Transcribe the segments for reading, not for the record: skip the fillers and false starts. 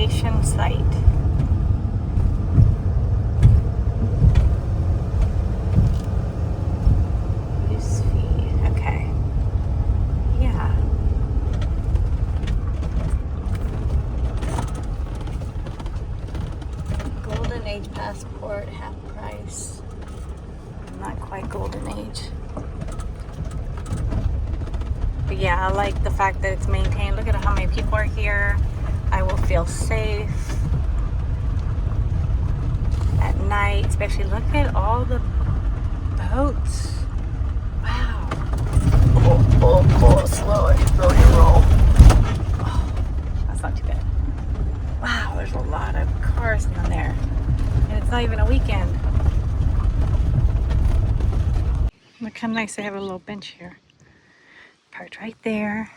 recreation site. Use fee. Okay. Yeah. Golden Age passport, half price. Not quite golden age. But yeah, I like the fact that it's maintained. Look at how many people are here. I will feel safe at night, especially look at all the boats. Wow. Oh, slow it. Roll. Oh, that's not too bad. Wow, there's a lot of cars down there. And it's not even a weekend. Look how nice they have a little bench here. Parked right there.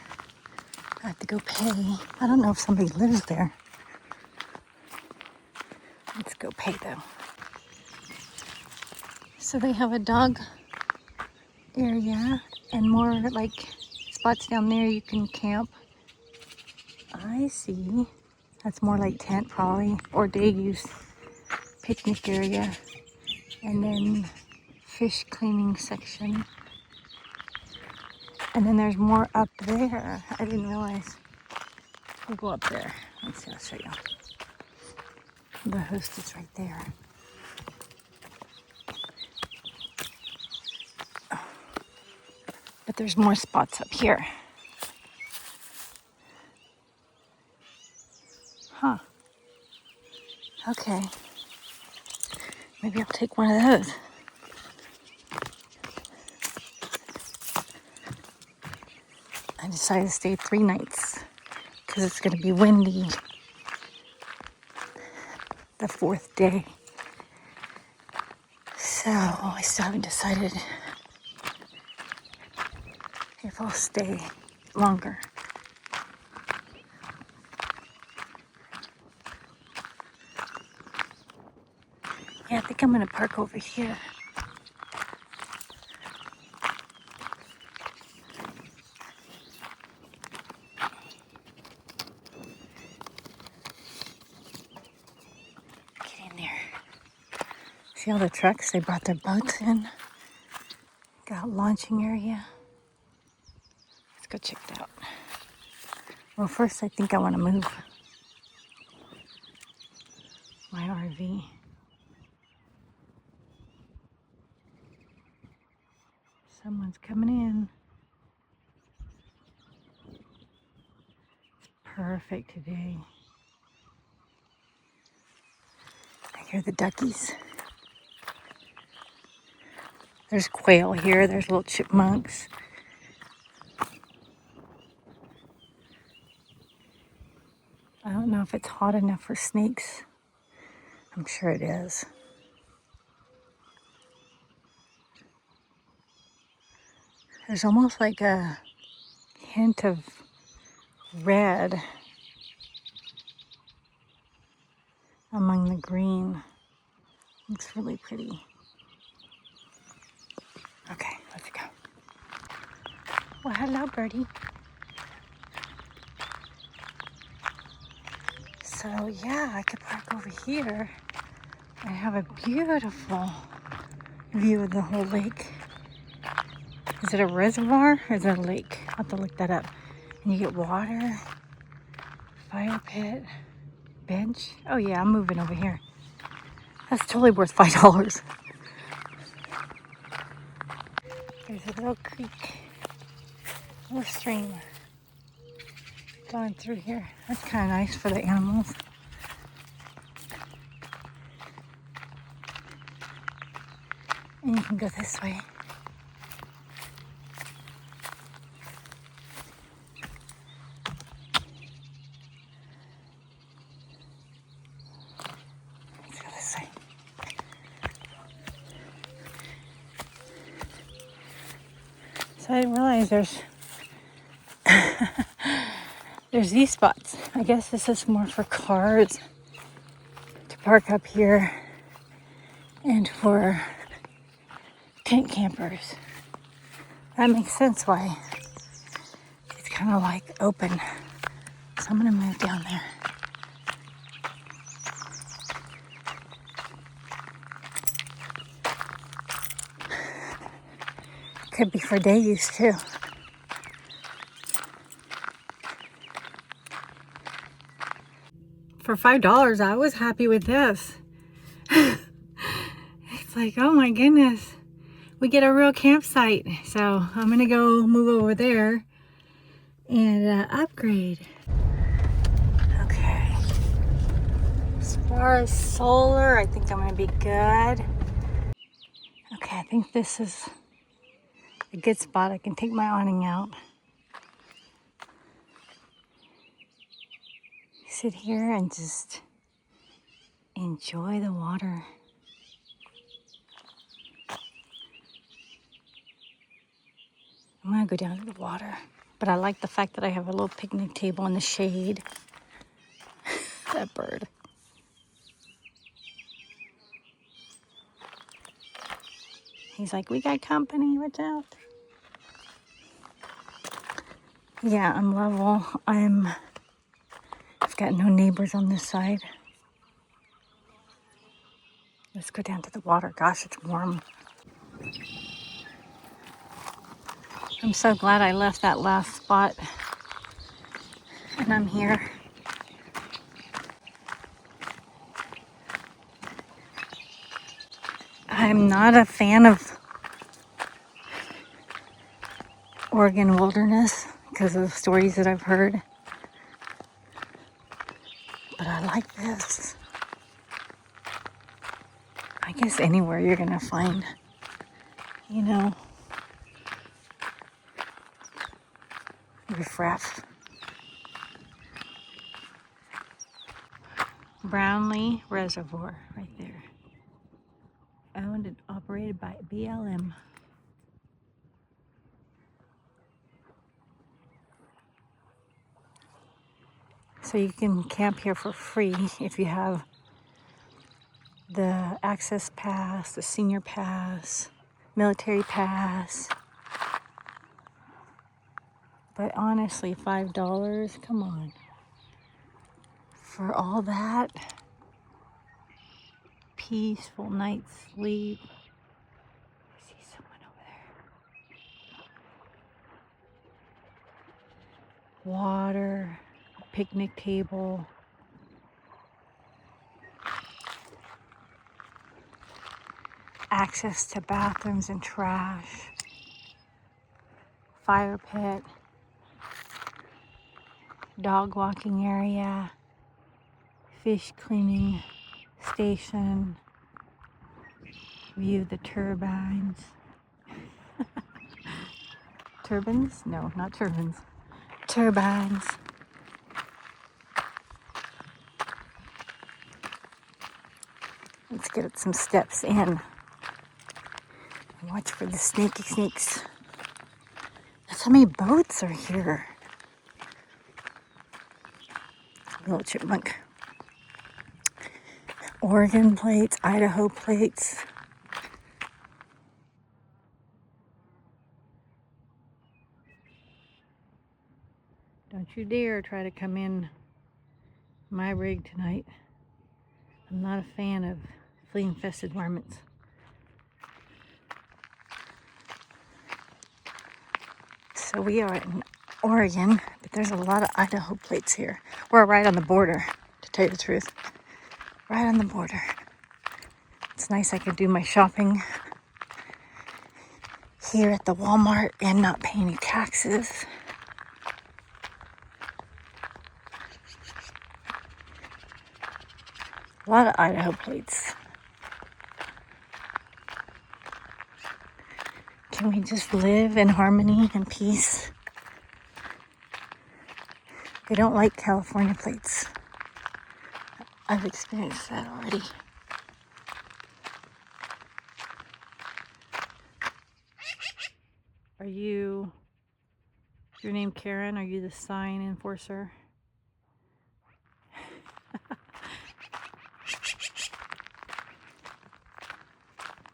I have to go pay. I don't know if somebody lives there. Let's go pay though. So they have a dog area and more like spots down there you can camp. I see. That's more like tent probably, or day use picnic area. And then fish cleaning section. And then there's more up there. I didn't realize. We'll go up there. Let's see, I'll show you. The host is right there. Oh. But there's more spots up here. Huh. Okay. Maybe I'll take one of those. I decided to stay 3 nights because it's going to be windy the 4th day. So I still haven't decided if I'll stay longer. Yeah, I think I'm going to park over here. See all the trucks? They brought their boats in. Got a launching area. Let's go check it out. Well, first I think I want to move my RV. Someone's coming in. It's perfect today. I hear the duckies. There's quail here. There's little chipmunks. I don't know if it's hot enough for snakes. I'm sure it is. There's almost like a hint of red among the green. Looks really pretty. Okay, let's go. Well, hello, birdie. So, yeah, I could park over here and have a beautiful view of the whole lake. Is it a reservoir or is it a lake? I'll have to look that up. And you get water, fire pit, bench. Oh, yeah, I'm moving over here. That's totally worth $5. There's a little creek, a little stream going through here. That's kind of nice for the animals. And you can go this way. Let's go this way. So I didn't realize there's these spots. I guess this is more for cars to park up here and for tent campers. That makes sense why it's kind of like open. So I'm gonna move down there. Could be for day use too. For $5, I was happy with this. It's like, oh my goodness. We get a real campsite. So I'm gonna go move over there and upgrade. Okay. As far as solar, I think I'm gonna be good. Okay, I think this is a good spot. I can take my awning out. Sit here and just enjoy the water. I'm gonna go down to the water, but I like the fact that I have a little picnic table in the shade. That bird. He's like, we got company, watch out. Yeah, I'm level. I've got no neighbors on this side. Let's go down to the water. Gosh, it's warm. I'm so glad I left that last spot. And I'm here. I'm not a fan of Oregon wilderness because of the stories that I've heard. But I like this. I guess anywhere you're gonna find, you know, riffraff. Brownlee Reservoir, right there. Owned and operated by BLM. So you can camp here for free if you have the access pass, the senior pass, military pass. But honestly, $5, come on. For all that peaceful night's sleep. I see someone over there. Water, picnic table. Access to bathrooms and trash. Fire pit. Dog walking area. Fish cleaning station. View of the turbines. Turbines? No, not turbines. Turbines. Let's get some steps in. Watch for the snaky snakes. That's how many boats are here. Little chipmunk. Oregon plates, Idaho plates. Don't you dare try to come in my rig tonight. I'm not a fan of flea-infested varmints. So we are in Oregon, but there's a lot of Idaho plates here. We're right on the border, to tell you the truth. Right on the border. It's nice I could do my shopping here at the Walmart and not pay any taxes. A lot of Idaho plates. Can we just live in harmony and peace? They don't like California plates. I've experienced that already. Are you, is your name Karen? Are you the sign enforcer?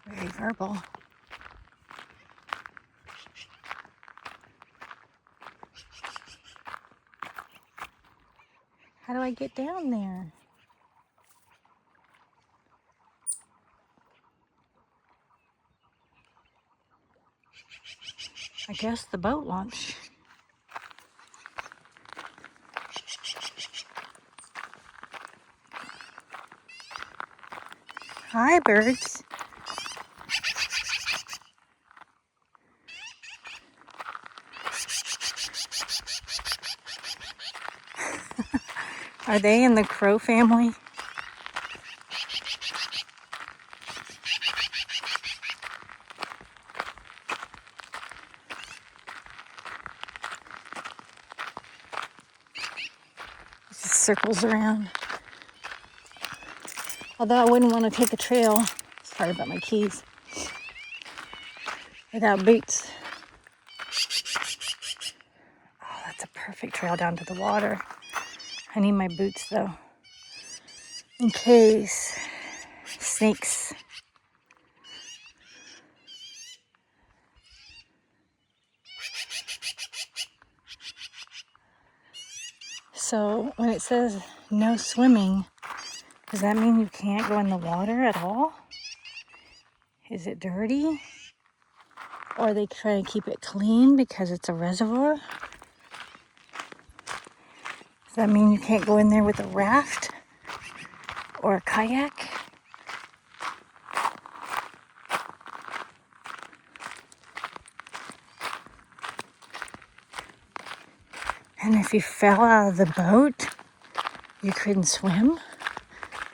Very verbal. How do I get down there? I guess the boat launch. Hi, birds. Are they in the crow family? It just circles around. Although I wouldn't want to take a trail, sorry about my keys, without boots. Oh, that's a perfect trail down to the water. I need my boots though, in case snakes. So when it says no swimming, does that mean you can't go in the water at all? Is it dirty? Or are they trying to keep it clean because it's a reservoir? Does that mean you can't go in there with a raft or a kayak? And if you fell out of the boat, you couldn't swim?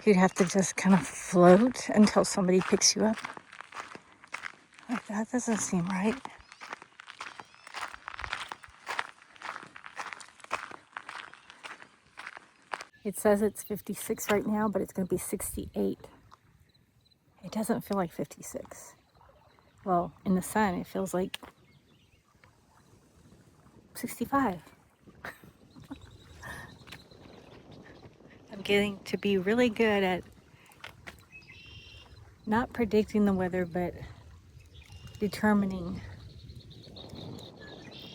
You'd have to just kind of float until somebody picks you up? Like, that doesn't seem right. It says it's 56 right now, but it's going to be 68. It doesn't feel like 56. Well, in the sun, it feels like 65. I'm getting to be really good at not predicting the weather, but determining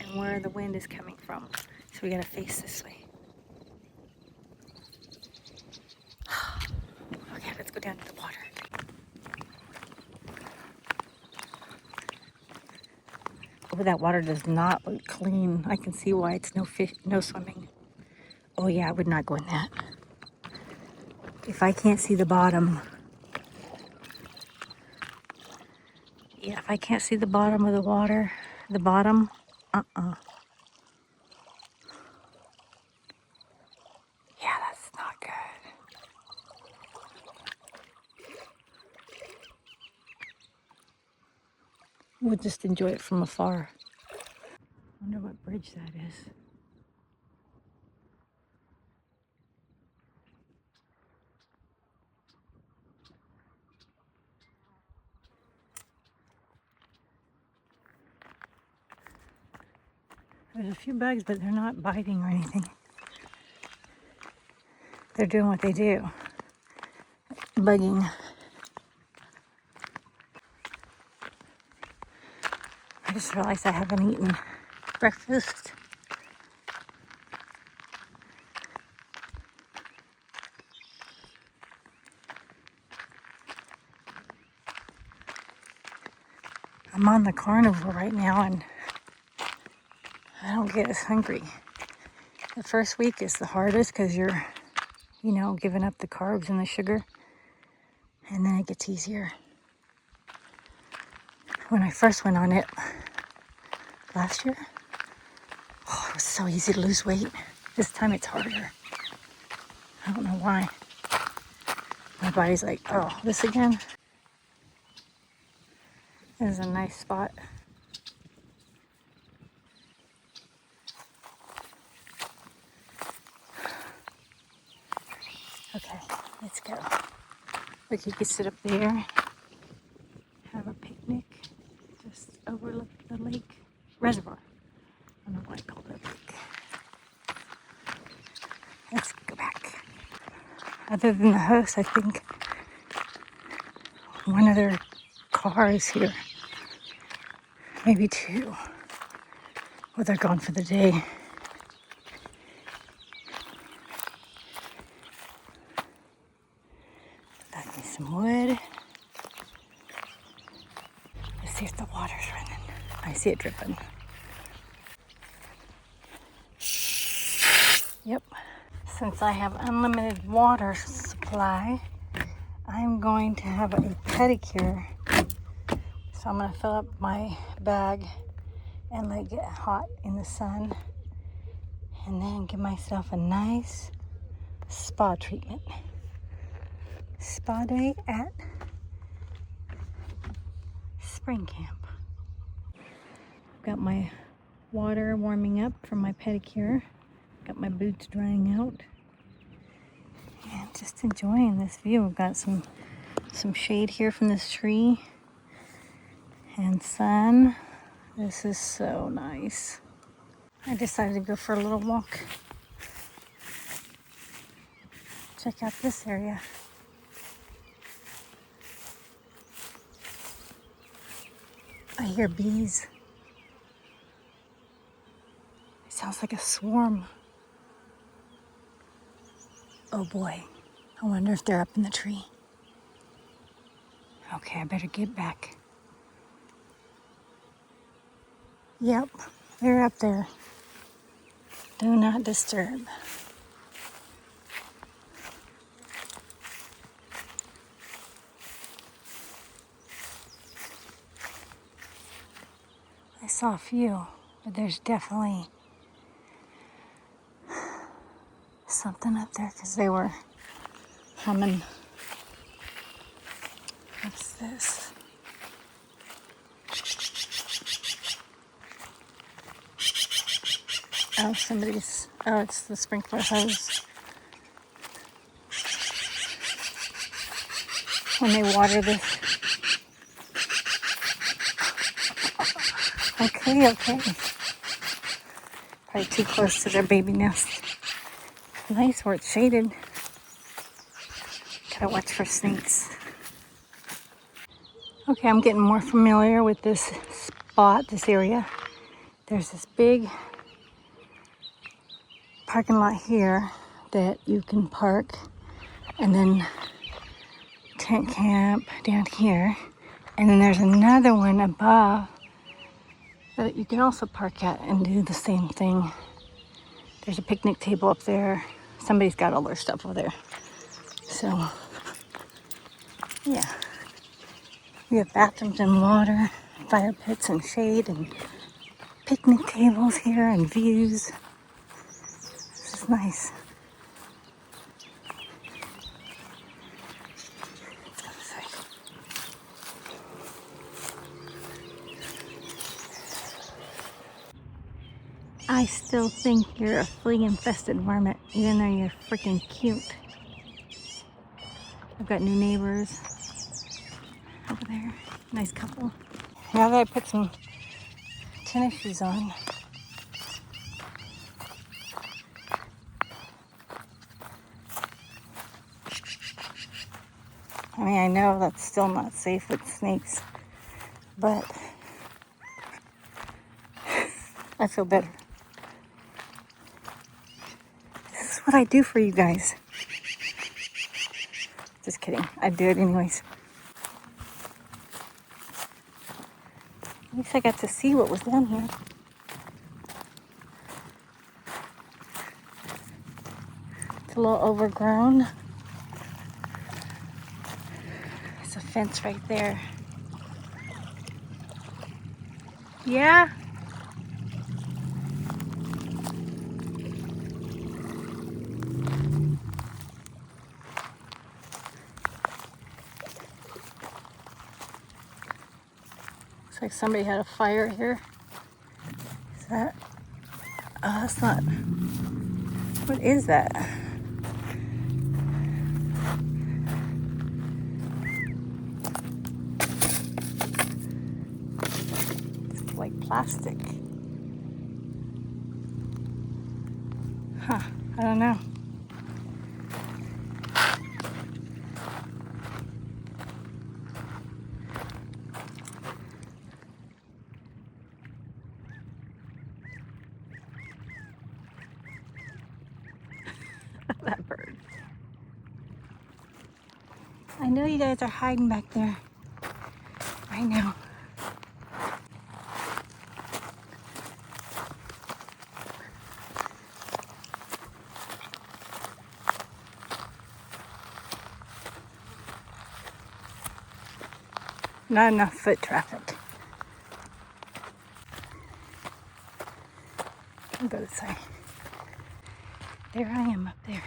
and where the wind is coming from. So we gotta face this way. Okay, let's go down to the water. Oh, that water does not look clean. I can see why it's no fish, no swimming. Oh yeah, I would not go in that. If I can't see the bottom. Yeah, if I can't see the bottom of the water, the bottom, Yeah, that's not good. We'll just enjoy it from afar. Wonder what bridge that is. There's a few bugs, but they're not biting or anything. They're doing what they do. Bugging. I just realized I haven't eaten breakfast. I'm on the carnivore right now and I don't get as hungry. The first week is the hardest because you're, giving up the carbs and the sugar. And then it gets easier. When I first went on it last year, it was so easy to lose weight. This time it's harder. I don't know why. My body's like, oh, this again? This is a nice spot. Okay, let's go. Look, you can sit up there, have a picnic, just overlook the lake reservoir. I don't know what I call that lake. Let's go back. Other than the host, I think one other car is here. Maybe two. Well, they're gone for the day. Got me some wood. Let's see if the water's running. I see it dripping. since I have unlimited water supply, I'm going to have a pedicure. So I'm going to fill up my bag and let it get hot in the sun. And then give myself a nice spa treatment. Spa day at spring camp. Got my water warming up from my pedicure. Got my boots drying out. And just enjoying this view. We've got some shade here from this tree. And sun. This is so nice. I decided to go for a little walk. Check out this area. I hear bees. It sounds like a swarm. Oh boy, I wonder if they're up in the tree. Okay, I better get back. Yep, they're up there. Do not disturb. I saw a few, but there's definitely something up there because they were humming. What's this? Oh, it's the sprinkler hose. When they water this. Okay. Probably too close to their baby nest. Nice where it's shaded. Gotta watch for snakes. Okay, I'm getting more familiar with this spot, this area. There's this big parking lot here that you can park, and then tent camp down here. And then there's another one above that you can also park at and do the same thing. There's a picnic table up there. Somebody's got all their stuff over there. So, yeah. We have bathrooms and water, fire pits and shade, and picnic tables here and views. This is nice. Let's go this way. I still think you're a flea-infested varmint, even though you're freaking cute. I've got new neighbors over there. Nice couple. Now that I put some tennis shoes on, I mean, I know that's still not safe with snakes, but I feel better. This is what I do for you guys. Just kidding. I do it anyways. At least I got to see what was down here. It's a little overgrown. There's a fence right there. Yeah? Looks like somebody had a fire here. Is that? Oh, that's not. What is that? It's like plastic. Huh, I don't know. That bird. I know you guys are hiding back there right now. Not enough foot traffic. I'll go this way. There I am up there.